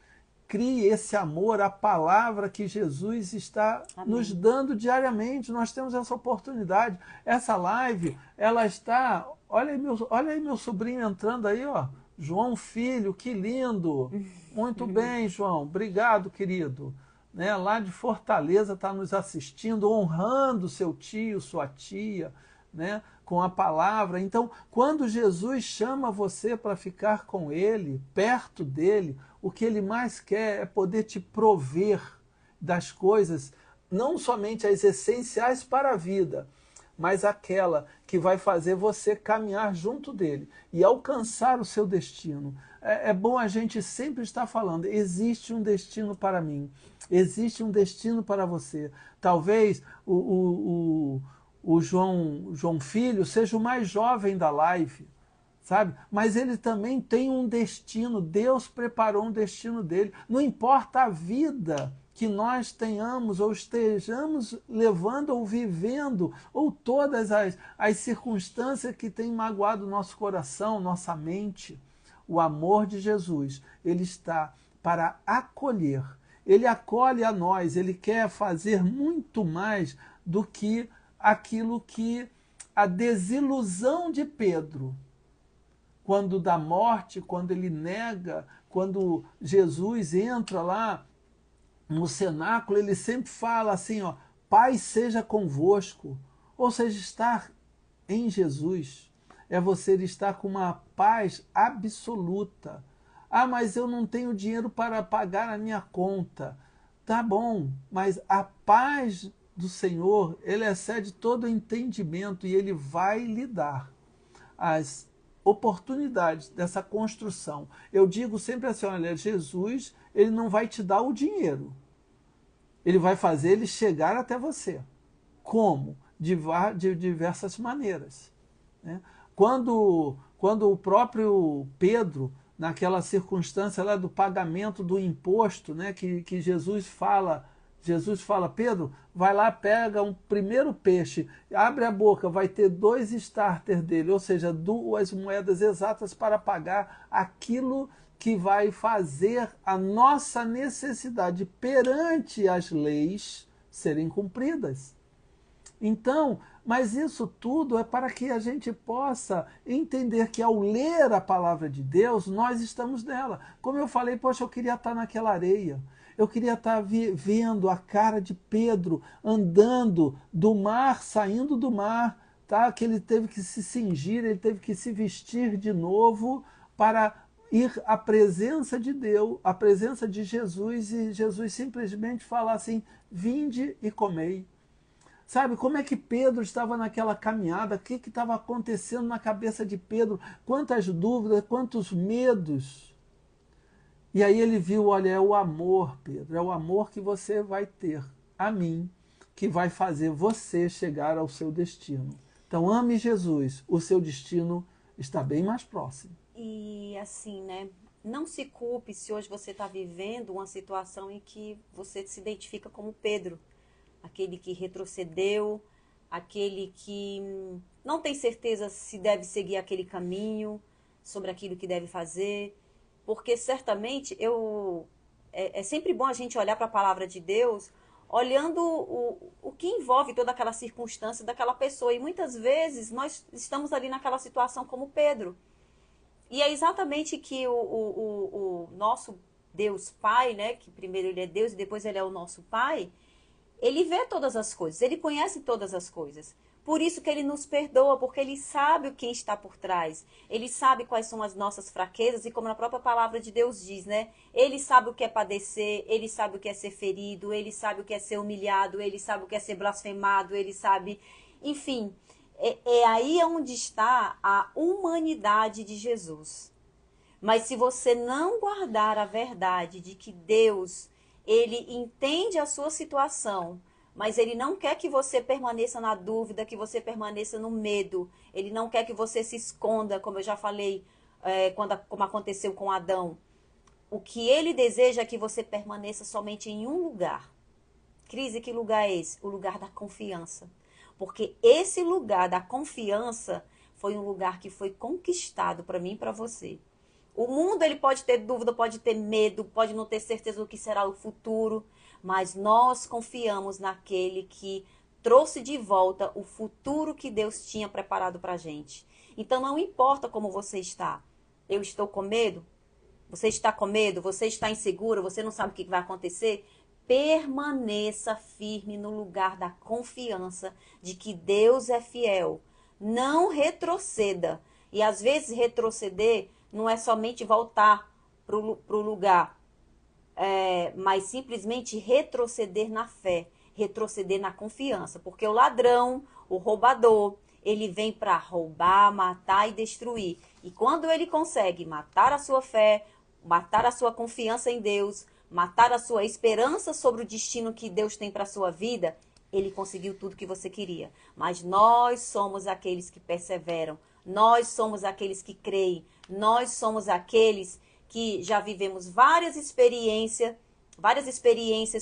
[SPEAKER 2] Crie esse amor, a palavra que Jesus está nos dando diariamente. Nós temos essa oportunidade. Essa live, ela está... Olha aí meu sobrinho entrando aí, ó. João Filho, que lindo. Muito bem, João. Obrigado, querido. Né? Lá de Fortaleza está nos assistindo, honrando seu tio, sua tia, né? Com a palavra. Então, quando Jesus chama você para ficar com ele, perto dele, o que ele mais quer é poder te prover das coisas, não somente as essenciais para a vida, mas aquela que vai fazer você caminhar junto dele e alcançar o seu destino. É bom a gente sempre estar falando, existe um destino para mim, existe um destino para você. Talvez o João Filho seja o mais jovem da live, sabe? Mas ele também tem um destino, Deus preparou um destino dele. Não importa a vida que nós tenhamos ou estejamos levando ou vivendo, ou todas as circunstâncias que têm magoado nosso coração, nossa mente, o amor de Jesus, ele está para acolher. Ele acolhe a nós, ele quer fazer muito mais do que aquilo que a desilusão de Pedro, quando da morte, quando ele nega, quando Jesus entra lá no cenáculo, ele sempre fala assim, ó, paz seja convosco. Ou seja, estar em Jesus é você estar com uma paz absoluta. Ah, mas eu não tenho dinheiro para pagar a minha conta. Tá bom, mas a paz do Senhor, ele excede todo o entendimento e ele vai lhe dar as oportunidades dessa construção. Eu digo sempre assim, olha, Jesus, ele não vai te dar o dinheiro. Ele vai fazer ele chegar até você. Como? De diversas maneiras. Né? Quando o próprio Pedro, naquela circunstância lá do pagamento do imposto, né, que Jesus fala, Pedro, vai lá, pega um primeiro peixe, abre a boca, vai ter 2 starters dele, ou seja, 2 moedas exatas para pagar aquilo que vai fazer a nossa necessidade perante as leis serem cumpridas. Então, mas isso tudo é para que a gente possa entender que ao ler a palavra de Deus, nós estamos nela. Como eu falei, poxa, eu queria estar naquela areia. Eu queria estar vendo a cara de Pedro andando do mar, saindo do mar, tá? Que ele teve que se cingir, ele teve que se vestir de novo para ir à presença de Deus, à presença de Jesus, e Jesus simplesmente falar assim, vinde e comei. Sabe, como é que Pedro estava naquela caminhada? O que estava acontecendo na cabeça de Pedro? Quantas dúvidas, quantos medos. E aí ele viu, olha, é o amor, Pedro, é o amor que você vai ter a mim, que vai fazer você chegar ao seu destino. Então ame Jesus, o seu destino está bem mais próximo.
[SPEAKER 1] E assim, né? Não se culpe se hoje você está vivendo uma situação em que você se identifica como Pedro. Aquele que retrocedeu, aquele que não tem certeza se deve seguir aquele caminho, sobre aquilo que deve fazer, porque certamente é sempre bom a gente olhar para a palavra de Deus, olhando o que envolve toda aquela circunstância daquela pessoa, e muitas vezes nós estamos ali naquela situação como Pedro, e é exatamente que o nosso Deus Pai, né, que primeiro ele é Deus e depois ele é o nosso Pai, ele vê todas as coisas, ele conhece todas as coisas. Por isso que ele nos perdoa, porque ele sabe quem está por trás. Ele sabe quais são as nossas fraquezas e como a própria palavra de Deus diz, né? Ele sabe o que é padecer, ele sabe o que é ser ferido, ele sabe o que é ser humilhado, ele sabe o que é ser blasfemado, ele sabe... Enfim, é aí onde está a humanidade de Jesus. Mas se você não guardar a verdade de que Deus... Ele entende a sua situação, mas ele não quer que você permaneça na dúvida, que você permaneça no medo. Ele não quer que você se esconda, como eu já falei, como aconteceu com Adão. O que ele deseja é que você permaneça somente em um lugar. Crise, que lugar é esse? O lugar da confiança. Porque esse lugar da confiança foi um lugar que foi conquistado para mim e para você. O mundo ele pode ter dúvida, pode ter medo, pode não ter certeza do que será o futuro, mas nós confiamos naquele que trouxe de volta o futuro que Deus tinha preparado para a gente. Então não importa como você está. Eu estou com medo? Você está com medo? Você está inseguro? Você não sabe o que vai acontecer? Permaneça firme no lugar da confiança de que Deus é fiel. Não retroceda. E às vezes retroceder não é somente voltar para o lugar, mas simplesmente retroceder na fé, retroceder na confiança. Porque o ladrão, o roubador, ele vem para roubar, matar e destruir. E quando ele consegue matar a sua fé, matar a sua confiança em Deus, matar a sua esperança sobre o destino que Deus tem para a sua vida, ele conseguiu tudo que você queria. Mas nós somos aqueles que perseveram, nós somos aqueles que creem, nós somos aqueles que já vivemos várias experiências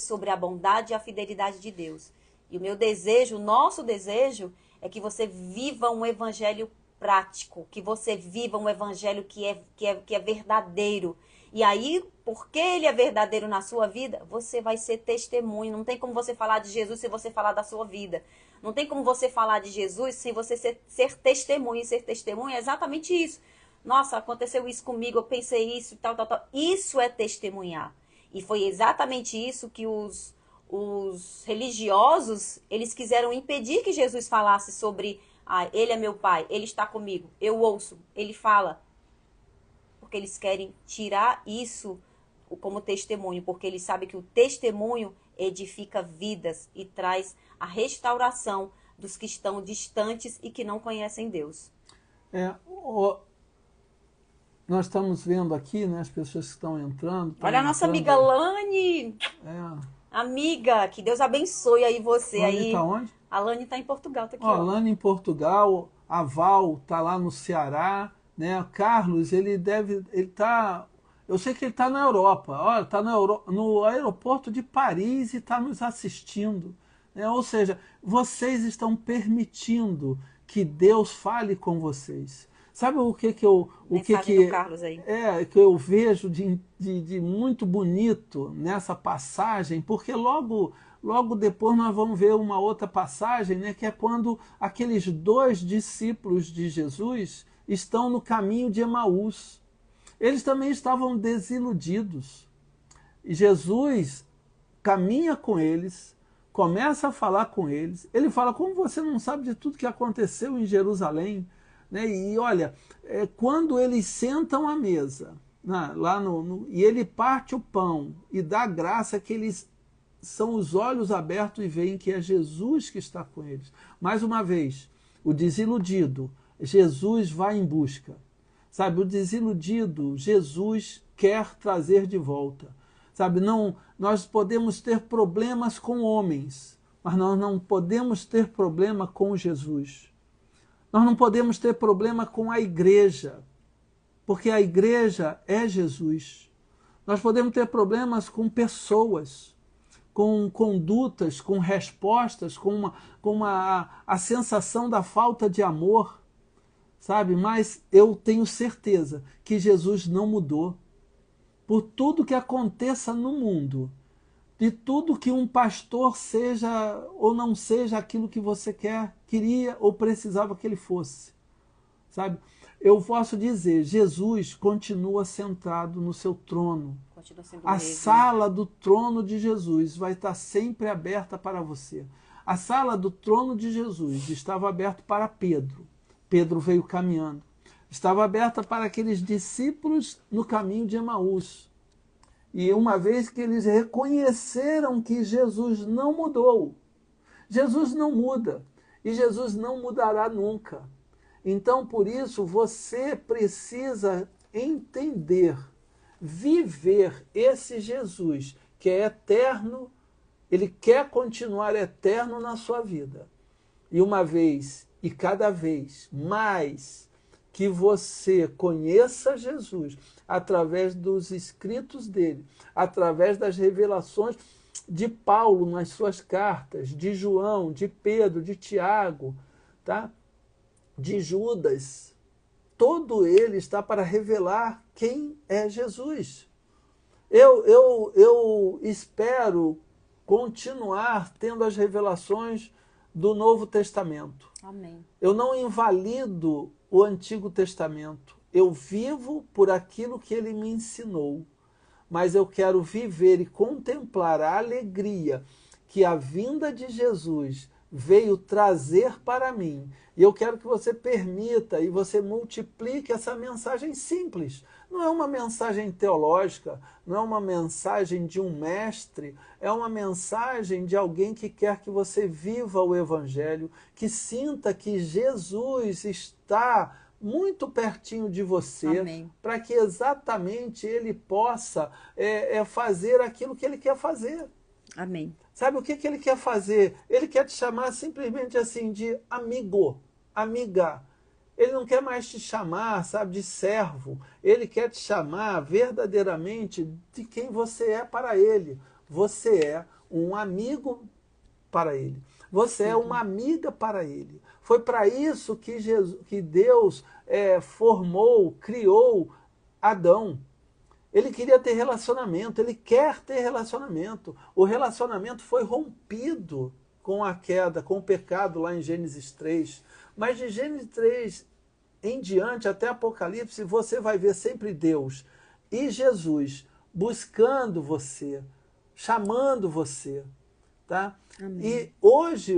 [SPEAKER 1] sobre a bondade e a fidelidade de Deus. E o meu desejo, o nosso desejo, é que você viva um evangelho prático, que você viva um evangelho que é verdadeiro. E aí, porque ele é verdadeiro na sua vida, você vai ser testemunho. Não tem como você falar de Jesus sem você falar da sua vida. Não tem como você falar de Jesus sem você ser testemunho. E ser testemunho é exatamente isso. Nossa, aconteceu isso comigo, eu pensei isso, tal. Isso é testemunhar. E foi exatamente isso que os religiosos, eles quiseram impedir que Jesus falasse sobre, ele é meu pai, ele está comigo, eu ouço, ele fala. porque eles querem tirar isso como testemunho, porque eles sabem que o testemunho edifica vidas e traz a restauração dos que estão distantes e que não conhecem Deus.
[SPEAKER 2] Nós estamos vendo aqui, né, as pessoas que estão entrando.
[SPEAKER 1] Olha a nossa amiga Lani. Amiga, que Deus abençoe aí você.
[SPEAKER 2] Lani
[SPEAKER 1] aí.
[SPEAKER 2] Tá onde?
[SPEAKER 1] A Lani está em Portugal. Tá aqui,
[SPEAKER 2] ó. Lani em Portugal, a Val está lá no Ceará, né? Carlos, ele tá, eu sei que ele está na Europa, olha, está no aeroporto de Paris e está nos assistindo, né? Ou seja, vocês estão permitindo que Deus fale com vocês. Sabe o que eu
[SPEAKER 1] do Carlos aí.
[SPEAKER 2] Que eu vejo de muito bonito nessa passagem? Porque logo depois nós vamos ver uma outra passagem, né, que é quando aqueles 2 discípulos de Jesus estão no caminho de Emaús. Eles também estavam desiludidos. E Jesus caminha com eles, começa a falar com eles. Ele fala: como você não sabe de tudo que aconteceu em Jerusalém? Né? E olha, quando eles sentam à mesa, né, e ele parte o pão e dá graça, que eles são os olhos abertos e veem que é Jesus que está com eles. Mais uma vez, o desiludido, Jesus vai em busca. Sabe, o desiludido, Jesus quer trazer de volta. Sabe, não, nós podemos ter problemas com homens, mas nós não podemos ter problema com Jesus. Nós não podemos ter problema com a igreja, porque a igreja é Jesus. Nós podemos ter problemas com pessoas, com condutas, com respostas, com a sensação da falta de amor, sabe? Mas eu tenho certeza que Jesus não mudou. Por tudo que aconteça no mundo, de tudo que um pastor seja ou não seja aquilo que você queria ou precisava que ele fosse, sabe? Eu posso dizer, Jesus continua sentado no seu trono. A sala do trono de Jesus vai estar sempre aberta para você. A sala do trono de Jesus estava aberta para Pedro. Pedro veio caminhando. Estava aberta para aqueles discípulos no caminho de Emaús. E uma vez que eles reconheceram que Jesus não mudou, Jesus não muda, e Jesus não mudará nunca. Então, por isso, você precisa entender, viver esse Jesus que é eterno, ele quer continuar eterno na sua vida. E uma vez, e cada vez mais, que você conheça Jesus através dos escritos dele, através das revelações de Paulo nas suas cartas, de João, de Pedro, de Tiago, tá? De Judas. Todo ele está para revelar quem é Jesus. Eu espero continuar tendo as revelações do Novo Testamento.
[SPEAKER 1] Amém.
[SPEAKER 2] Eu não invalido o Antigo Testamento. Eu vivo por aquilo que ele me ensinou. Mas eu quero viver e contemplar a alegria que a vinda de Jesus veio trazer para mim. E eu quero que você permita e você multiplique essa mensagem simples. Não é uma mensagem teológica, não é uma mensagem de um mestre, é uma mensagem de alguém que quer que você viva o Evangelho, que sinta que Jesus está muito pertinho de você, para que exatamente ele possa fazer aquilo que ele quer fazer.
[SPEAKER 1] Amém.
[SPEAKER 2] Sabe o que ele quer fazer? Ele quer te chamar simplesmente assim de amigo, amiga. Ele não quer mais te chamar, sabe, de servo. Ele quer te chamar verdadeiramente de quem você é para ele. Você é um amigo para ele. Você é uma amiga para ele. Foi para isso que Deus formou, criou Adão. Ele queria ter relacionamento, ele quer ter relacionamento. O relacionamento foi rompido com a queda, com o pecado lá em Gênesis 3. Mas de Gênesis 3 em diante, até Apocalipse, você vai ver sempre Deus e Jesus buscando você, chamando você. Tá?
[SPEAKER 1] Amém.
[SPEAKER 2] E hoje,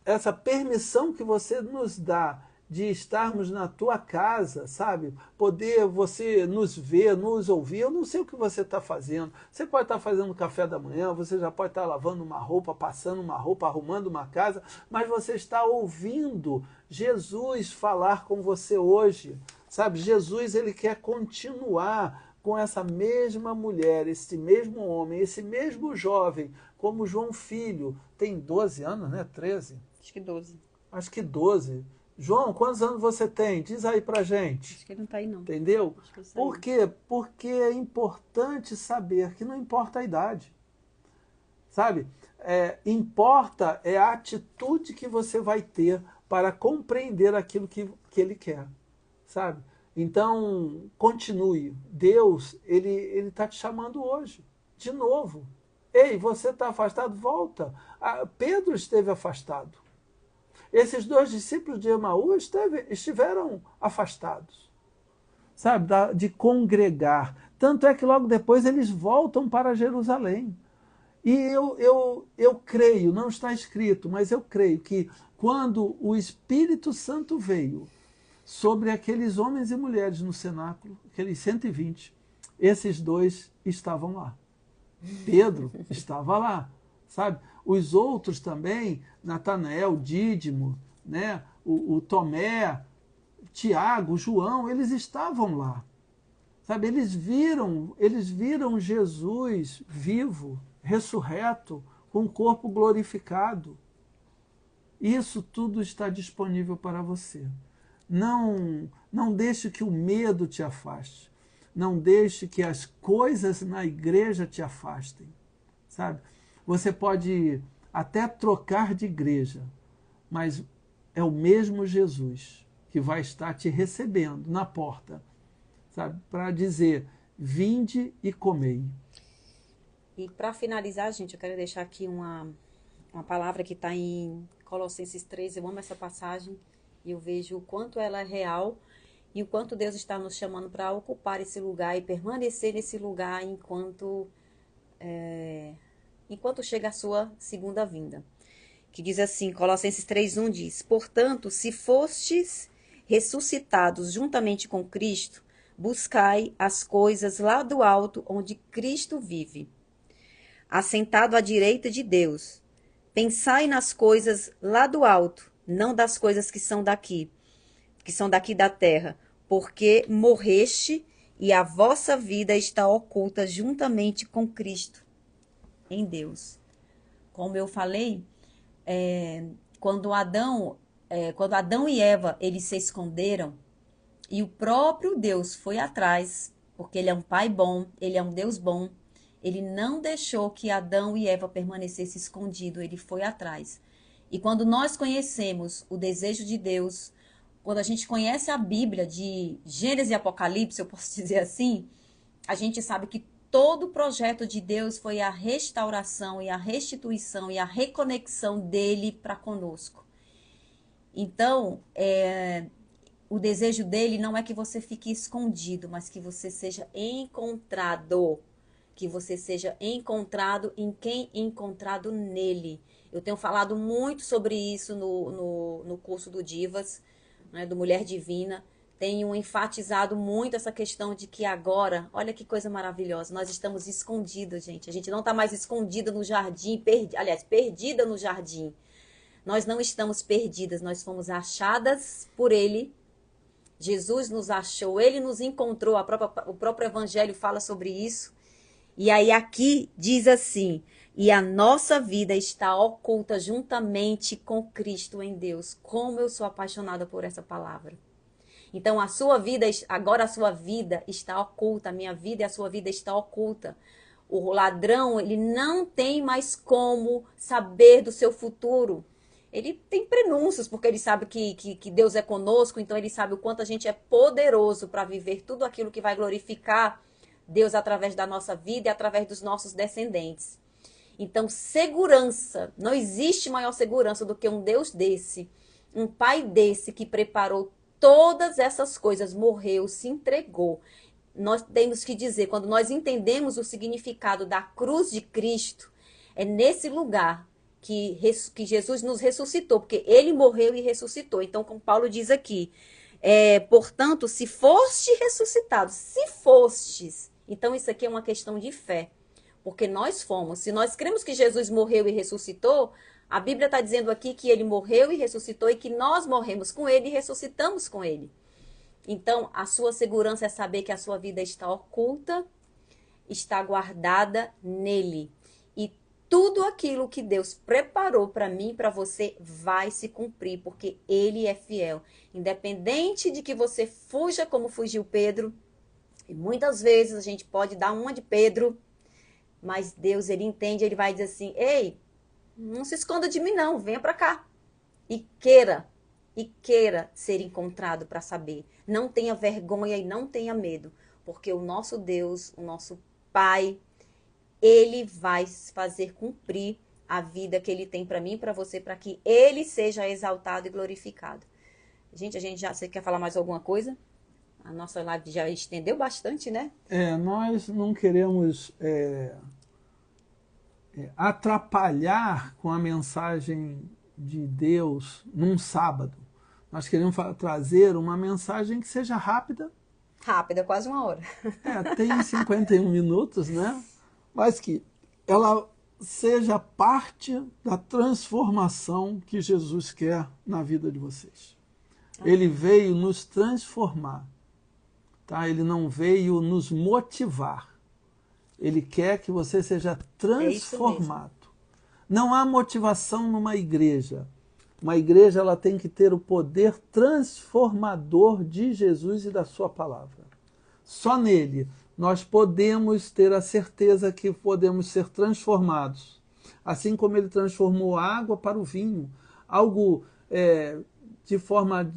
[SPEAKER 2] essa permissão que você nos dá de estarmos na tua casa, sabe? Poder você nos ver, nos ouvir. Eu não sei o que você está fazendo. Você pode estar fazendo café da manhã, você já pode estar lavando uma roupa, passando uma roupa, arrumando uma casa, mas você está ouvindo Jesus falar com você hoje, sabe? Jesus, ele quer continuar com essa mesma mulher, esse mesmo homem, esse mesmo jovem, como João Filho, tem 12 anos, né? 13?
[SPEAKER 1] Acho que 12.
[SPEAKER 2] Acho que 12. João, quantos anos você tem? Diz aí pra gente.
[SPEAKER 1] Acho que ele não tá aí, não.
[SPEAKER 2] Entendeu?
[SPEAKER 1] Acho que eu saí.
[SPEAKER 2] Por quê? Porque é importante saber que não importa a idade. Sabe? Importa a atitude que você vai ter para compreender aquilo que ele quer. Sabe? Então, continue. Deus, ele está te chamando hoje. De novo. Ei, você está afastado? Volta. Pedro esteve afastado. Esses 2 discípulos de Emaús estiveram afastados, sabe, de congregar. Tanto é que logo depois eles voltam para Jerusalém. E eu creio, não está escrito, mas eu creio que quando o Espírito Santo veio sobre aqueles homens e mulheres no cenáculo, aqueles 120, esses 2 estavam lá. Pedro estava lá, sabe? Os outros também, Natanael, Dídimo, né? o Tomé, Tiago, João, eles estavam lá. Sabe? Eles viram Jesus vivo, ressurreto, com o corpo glorificado. Isso tudo está disponível para você. Não deixe que o medo te afaste. Não deixe que as coisas na igreja te afastem. Sabe? Você pode até trocar de igreja, mas é o mesmo Jesus que vai estar te recebendo na porta, sabe? Para dizer, vinde e comei.
[SPEAKER 1] E para finalizar, gente, eu quero deixar aqui uma palavra que está em Colossenses 3. Eu amo essa passagem e eu vejo o quanto ela é real e o quanto Deus está nos chamando para ocupar esse lugar e permanecer nesse lugar enquanto chega a sua segunda vinda. Que diz assim, Colossenses 3:1 diz: portanto, se fostes ressuscitados juntamente com Cristo, buscai as coisas lá do alto, onde Cristo vive, assentado à direita de Deus. Pensai nas coisas lá do alto, não das coisas que são daqui da terra, porque morreste e a vossa vida está oculta juntamente com Cristo em Deus. Como eu falei, quando Adão e Eva eles se esconderam e o próprio Deus foi atrás, porque ele é um pai bom, ele é um Deus bom, ele não deixou que Adão e Eva permanecessem escondidos, ele foi atrás. E quando nós conhecemos o desejo de Deus, quando a gente conhece a Bíblia de Gênesis e Apocalipse, eu posso dizer assim, a gente sabe que todo o projeto de Deus foi a restauração e a restituição e a reconexão dele para conosco. Então, o desejo dele não é que você fique escondido, mas que você seja encontrado. Que você seja encontrado em quem encontrado nele. Eu tenho falado muito sobre isso no curso do Divas, né, do Mulher Divina. Tenho enfatizado muito essa questão de que agora, olha que coisa maravilhosa, nós estamos escondidos, gente. A gente não está mais escondida no jardim, perdida no jardim. Nós não estamos perdidas, nós fomos achadas por ele. Jesus nos achou, ele nos encontrou, o próprio Evangelho fala sobre isso. E aí aqui diz assim, e a nossa vida está oculta juntamente com Cristo em Deus. Como eu sou apaixonada por essa palavra. Então agora a sua vida está oculta, a minha vida e a sua vida está oculta. O ladrão, ele não tem mais como saber do seu futuro. Ele tem prenúncios, porque ele sabe que Deus é conosco, então ele sabe o quanto a gente é poderoso para viver tudo aquilo que vai glorificar Deus através da nossa vida e através dos nossos descendentes. Então, segurança. Não existe maior segurança do que um Deus desse, um Pai desse que preparou todas essas coisas, morreu, se entregou. Nós temos que dizer, quando nós entendemos o significado da cruz de Cristo, é nesse lugar que Jesus nos ressuscitou, porque ele morreu e ressuscitou. Então, como Paulo diz aqui, portanto, se foste ressuscitado, se fostes, então isso aqui é uma questão de fé, porque nós fomos. Se nós cremos que Jesus morreu e ressuscitou, a Bíblia está dizendo aqui que ele morreu e ressuscitou e que nós morremos com ele e ressuscitamos com ele. Então, a sua segurança é saber que a sua vida está oculta, está guardada nele. E tudo aquilo que Deus preparou para mim e para você vai se cumprir, porque ele é fiel. Independente de que você fuja como fugiu Pedro, e muitas vezes a gente pode dar uma de Pedro, mas Deus, ele entende, ele vai dizer assim, ei, não se esconda de mim não, venha para cá. E queira ser encontrado para saber. Não tenha vergonha e não tenha medo, porque o nosso Deus, o nosso Pai, ele vai fazer cumprir a vida que ele tem para mim e para você, para que ele seja exaltado e glorificado. Gente, você quer falar mais alguma coisa? A nossa live já estendeu bastante, né?
[SPEAKER 2] Nós não queremos atrapalhar com a mensagem de Deus num sábado. Nós queremos trazer uma mensagem que seja rápida.
[SPEAKER 1] Rápida, quase uma hora.
[SPEAKER 2] Tem 51 minutos, né? Mas que ela seja parte da transformação que Jesus quer na vida de vocês. Ele veio nos transformar, tá? Ele não veio nos motivar. Ele quer que você seja transformado. Não há motivação numa igreja. Uma igreja ela tem que ter o poder transformador de Jesus e da sua palavra. Só nele nós podemos ter a certeza que podemos ser transformados. Assim como ele transformou a água para o vinho. Algo de forma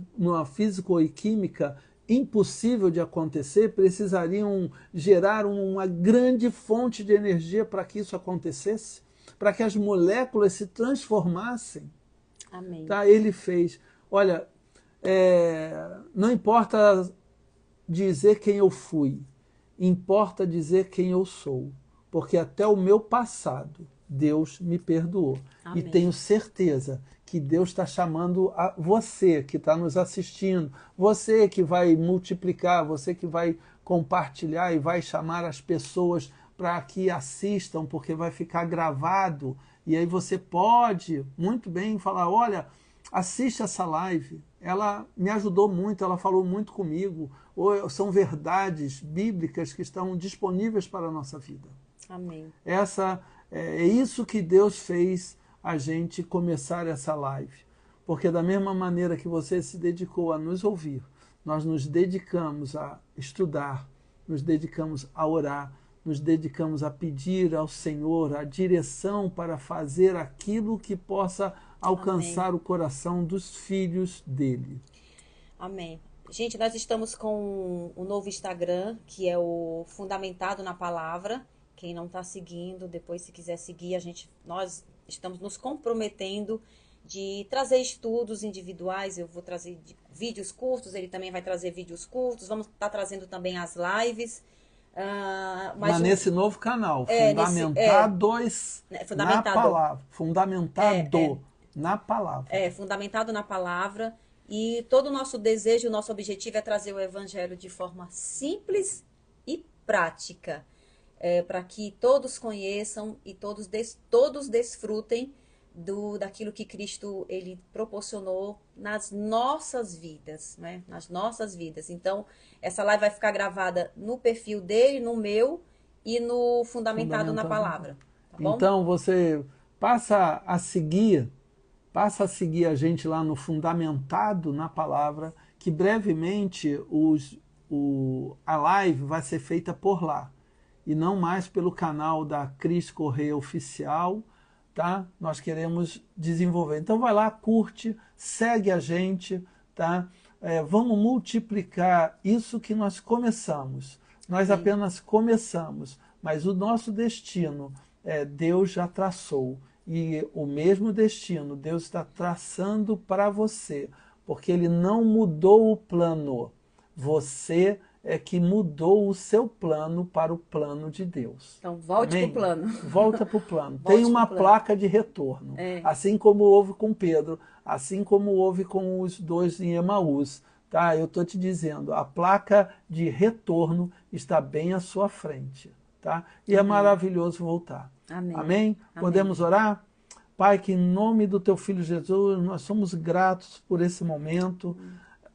[SPEAKER 2] física e química impossível de acontecer, precisariam gerar uma grande fonte de energia para que isso acontecesse, para que as moléculas se transformassem.
[SPEAKER 1] Amém.
[SPEAKER 2] Tá? Ele fez. Olha, não importa dizer quem eu fui, importa dizer quem eu sou, porque até o meu passado Deus me perdoou.
[SPEAKER 1] Amém.
[SPEAKER 2] E tenho certeza que Deus está chamando a você que está nos assistindo, você que vai multiplicar, você que vai compartilhar e vai chamar as pessoas para que assistam, porque vai ficar gravado. E aí você pode muito bem falar, olha, assiste essa live, ela me ajudou muito, ela falou muito comigo, ou são verdades bíblicas que estão disponíveis para a nossa vida.
[SPEAKER 1] Amém.
[SPEAKER 2] É isso que Deus fez a gente começar essa live. Porque da mesma maneira que você se dedicou a nos ouvir, nós nos dedicamos a estudar, nos dedicamos a orar, nos dedicamos a pedir ao Senhor a direção para fazer aquilo que possa alcançar o coração dos filhos dele.
[SPEAKER 1] Amém. Gente, nós estamos com o novo Instagram, que é o Fundamentado na Palavra. Quem não está seguindo, depois se quiser seguir, nós estamos nos comprometendo de trazer estudos individuais. Eu vou trazer vídeos curtos, ele também vai trazer vídeos curtos. Vamos estar trazendo também as lives.
[SPEAKER 2] Mas nesse novo canal, Fundamentados na Palavra. Fundamentado na Palavra.
[SPEAKER 1] Fundamentado na Palavra. E todo o nosso desejo, o nosso objetivo é trazer o Evangelho de forma simples e prática. Para que todos conheçam e todos desfrutem daquilo que Cristo ele proporcionou nas nossas vidas, né? Nas nossas vidas. Então, essa live vai ficar gravada no perfil dele, no meu e no Fundamentado na Palavra. Tá bom?
[SPEAKER 2] Então, você passa a seguir a gente lá no Fundamentado na Palavra, que brevemente a live vai ser feita por lá. E não mais pelo canal da Cris Correia Oficial, tá? Nós queremos desenvolver. Então vai lá, curte, segue a gente, tá? Vamos multiplicar isso que nós começamos. Nós apenas começamos, mas o nosso destino, Deus já traçou. E o mesmo destino Deus está traçando para você, porque Ele não mudou o plano. Você é que mudou o seu plano para o plano de Deus.
[SPEAKER 1] Então, volte para o plano.
[SPEAKER 2] Volta para o plano.
[SPEAKER 1] Volte
[SPEAKER 2] Tem uma
[SPEAKER 1] pro plano.
[SPEAKER 2] placa de retorno.
[SPEAKER 1] É.
[SPEAKER 2] Assim como houve com Pedro, assim como houve com os dois em Emaús. Tá? Eu estou te dizendo, a placa de retorno está bem à sua frente. Tá? E é maravilhoso voltar.
[SPEAKER 1] Amém.
[SPEAKER 2] Amém? Podemos orar? Pai, que em nome do teu Filho Jesus, nós somos gratos por esse momento.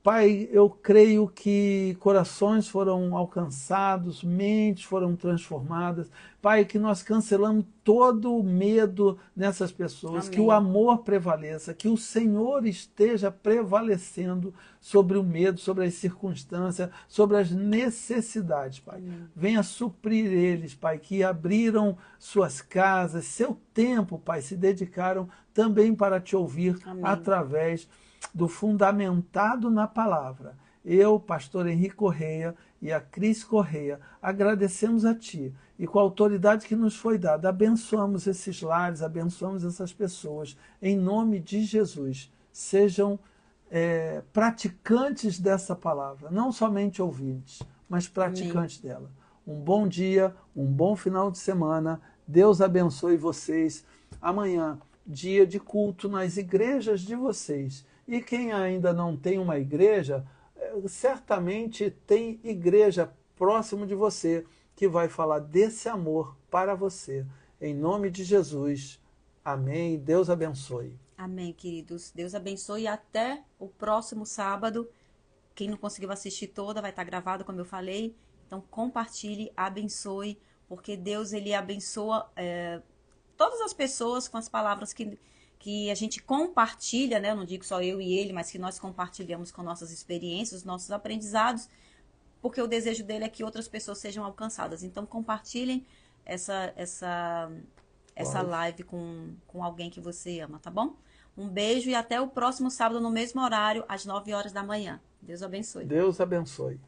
[SPEAKER 2] Pai, eu creio que corações foram alcançados, mentes foram transformadas. Pai, que nós cancelamos todo o medo nessas pessoas,
[SPEAKER 1] Amém.
[SPEAKER 2] que o amor prevaleça, que o Senhor esteja prevalecendo sobre o medo, sobre as circunstâncias, sobre as necessidades, Pai.
[SPEAKER 1] Amém.
[SPEAKER 2] Venha suprir eles, Pai, que abriram suas casas, seu tempo, Pai, se dedicaram também para te ouvir. Amém. Através do fundamentado na palavra. Eu, pastor Henrique Correia e a Cris Correia, agradecemos a Ti e com a autoridade que nos foi dada, abençoamos esses lares, abençoamos essas pessoas, em nome de Jesus. Sejam praticantes dessa palavra, não somente ouvintes, mas praticantes dela. Um bom dia, um bom final de semana, Deus abençoe vocês. Amanhã, dia de culto nas igrejas de vocês. E quem ainda não tem uma igreja, certamente tem igreja próximo de você que vai falar desse amor para você. Em nome de Jesus. Amém. Deus abençoe.
[SPEAKER 1] Amém, queridos. Deus abençoe e até o próximo sábado. Quem não conseguiu assistir toda vai estar gravado, como eu falei. Então compartilhe, abençoe, porque Deus ele abençoa todas as pessoas com as palavras que a gente compartilha, né? Eu não digo só eu e ele, mas que nós compartilhamos com nossas experiências, nossos aprendizados, porque o desejo dele é que outras pessoas sejam alcançadas. Então compartilhem essa live com alguém que você ama, tá bom? Um beijo e até o próximo sábado no mesmo horário, às 9 horas da manhã. Deus abençoe.
[SPEAKER 2] Deus abençoe.